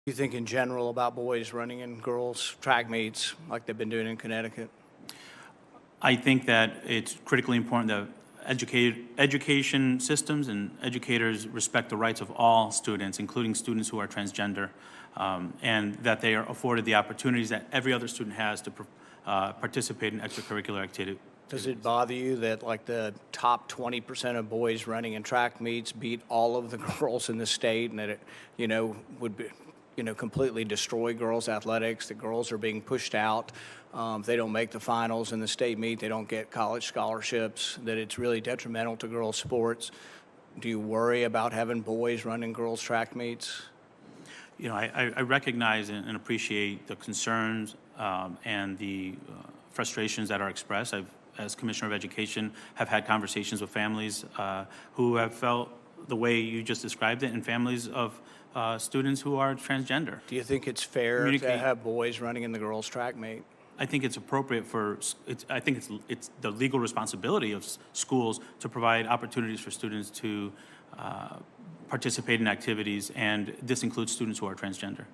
You think in general about boys running in girls' track meets like they've been doing in Connecticut? I think that it's critically important that education systems and educators respect the rights of all students, including students who are transgender, and that they are afforded the opportunities that every other student has to participate in extracurricular activity. Does it bother you that like the top 20% of boys running in track meets beat all of the girls in the state, and that it, would be, completely destroy girls' athletics? The girls are being pushed out. If they don't make the finals in the state meet, they don't get college scholarships, that it's really detrimental to girls' sports. Do you worry about having boys running girls' track meets? I recognize and appreciate the concerns and the frustrations that are expressed. As Commissioner of Education, have had conversations with families who have felt the way you just described it, and families of students who are transgender. Do you think it's fair to have boys running in the girls' track meet? I think it's appropriate I think it's the legal responsibility of schools to provide opportunities for students to participate in activities, and this includes students who are transgender.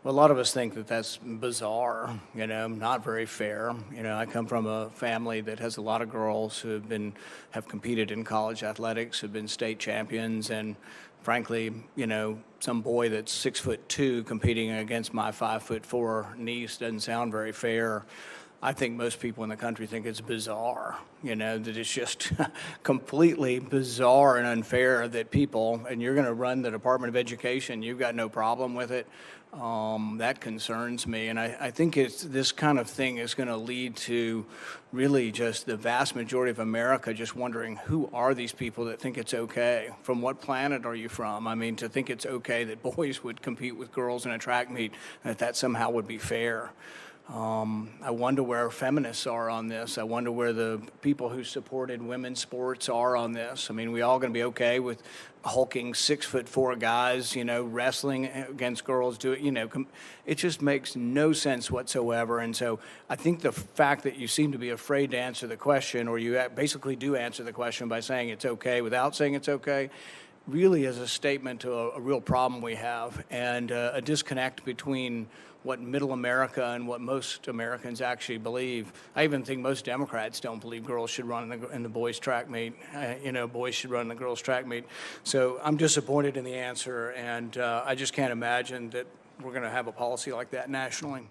Well, a lot of us think that that's bizarre, not very fair. I come from a family that has a lot of girls who have competed in college athletics, have been state champions, and frankly, some boy that's 6'2" competing against my 5'4" niece doesn't sound very fair. I think most people in the country think it's bizarre, that it's just completely bizarre and unfair that people, and you're going to run the Department of Education, you've got no problem with it. That concerns me, and I think this kind of thing is going to lead to really just the vast majority of America just wondering, who are these people that think it's okay? From what planet are you from? I mean, to think it's okay that boys would compete with girls in a track meet, that somehow would be fair. I wonder where feminists are on this. I wonder where the people who supported women's sports are on this. I mean, we all going to be okay with hulking 6'4" guys, wrestling against girls? It just makes no sense whatsoever. And so I think the fact that you seem to be afraid to answer the question, or you basically do answer the question by saying it's okay without saying it's okay, really is a statement to a real problem we have, and a disconnect between what middle America and what most Americans actually believe. I even think most Democrats don't believe girls should run in the boys' track meet. Boys should run in the girls' track meet. So I'm disappointed in the answer, and I just can't imagine that we're going to have a policy like that nationally.